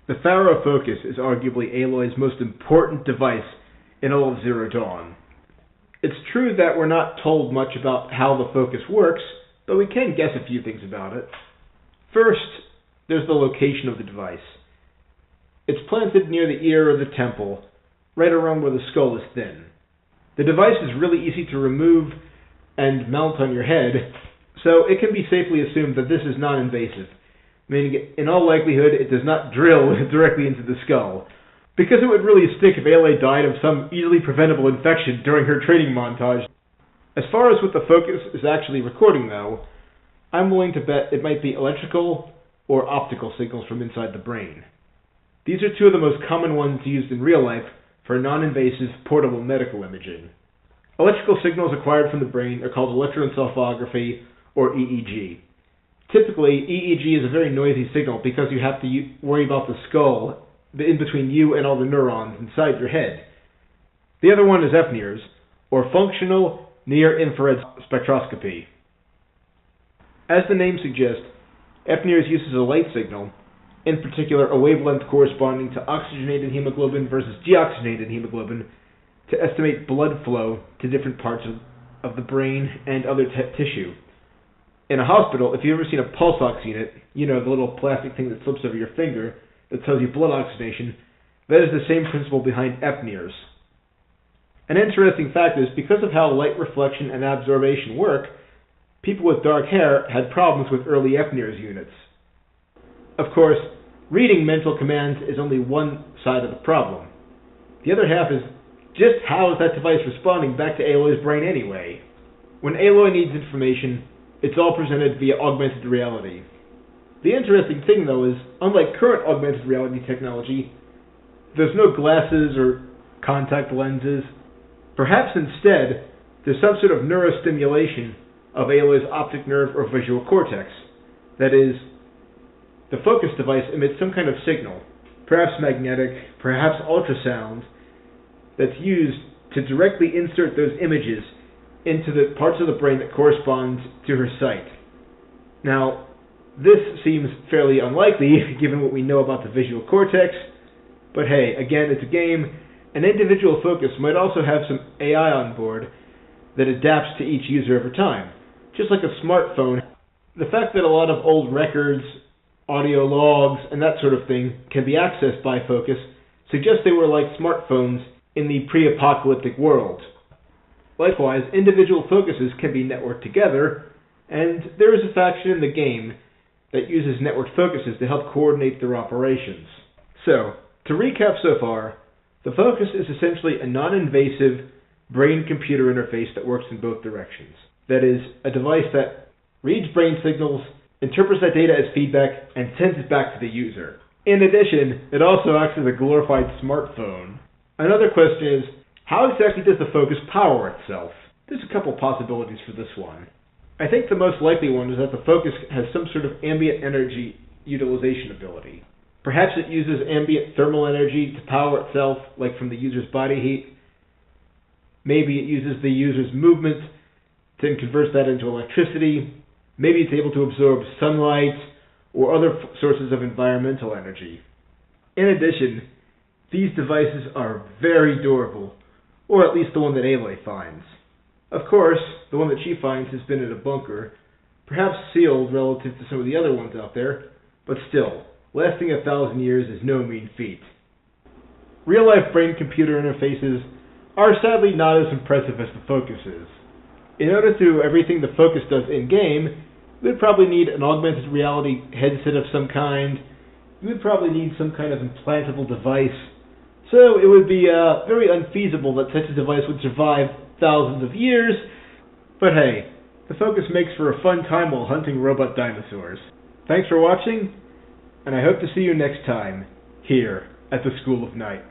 The Pharaoh Focus is arguably Aloy's most important device in all of Zero Dawn. It's true that we're not told much about how the Focus works, but we can guess a few things about it. First, there's the location of the device. It's planted near the ear of the temple, right around where the skull is thin. The device is really easy to remove and mount on your head, so it can be safely assumed that this is non-invasive, meaning in all likelihood it does not drill directly into the skull, because it would really stink if Aloy died of some easily preventable infection during her training montage. As far as what the Focus is actually recording, though, I'm willing to bet it might be electrical or optical signals from inside the brain. These are two of the most common ones used in real life for non-invasive portable medical imaging. Electrical signals acquired from the brain are called electroencephalography, or EEG. Typically, EEG is a very noisy signal because you have to worry about the skull in between you and all the neurons inside your head. The other one is FNIRS, or functional near-infrared spectroscopy. As the name suggests, FNIRS uses a light signal, in particular a wavelength corresponding to oxygenated hemoglobin versus deoxygenated hemoglobin, to estimate blood flow to different parts of the brain and other tissue. In a hospital, if you've ever seen a pulse ox unit, you know, the little plastic thing that slips over your finger that tells you blood oxygenation, that is the same principle behind FNIRS. An interesting fact is, because of how light reflection and absorption work, people with dark hair had problems with early FNIRS units. Of course, reading mental commands is only one side of the problem. The other half is, just how is that device responding back to Aloy's brain anyway? When Aloy needs information, it's all presented via augmented reality. The interesting thing, though, is, unlike current augmented reality technology, there's no glasses or contact lenses. Perhaps instead, there's some sort of neurostimulation of Aloy's optic nerve or visual cortex. That is, the Focus device emits some kind of signal, perhaps magnetic, perhaps ultrasound, that's used to directly insert those images into the parts of the brain that correspond to her sight. Now, this seems fairly unlikely, given what we know about the visual cortex, but hey, again, it's a game. An individual Focus might also have some AI on board that adapts to each user over time. Just like a smartphone, the fact that a lot of old records, audio logs, and that sort of thing can be accessed by Focus suggests they were like smartphones in the pre-apocalyptic world. Likewise, individual Focuses can be networked together, and there is a faction in the game that uses networked Focuses to help coordinate their operations. So, to recap so far, the Focus is essentially a non-invasive brain-computer interface that works in both directions. That is, a device that reads brain signals, interprets that data as feedback, and sends it back to the user. In addition, it also acts as a glorified smartphone. Another question is, how exactly does the Focus power itself? There's a couple possibilities for this one. I think the most likely one is that the Focus has some sort of ambient energy utilization ability. Perhaps it uses ambient thermal energy to power itself, like from the user's body heat. Maybe it uses the user's movement to convert that into electricity. Maybe it's able to absorb sunlight or other sources of environmental energy. In addition, these devices are very durable, or at least the one that Aloy finds. Of course, the one that she finds has been in a bunker, perhaps sealed relative to some of the other ones out there, but still, lasting 1,000 years is no mean feat. Real-life brain-computer interfaces are sadly not as impressive as the Focus is. In order to do everything the Focus does in-game, you would probably need an augmented reality headset of some kind. You would probably need some kind of implantable device. So it would be very unfeasible that such a device would survive thousands of years. But hey, the Focus makes for a fun time while hunting robot dinosaurs. Thanks for watching, and I hope to see you next time, here at the School of Night.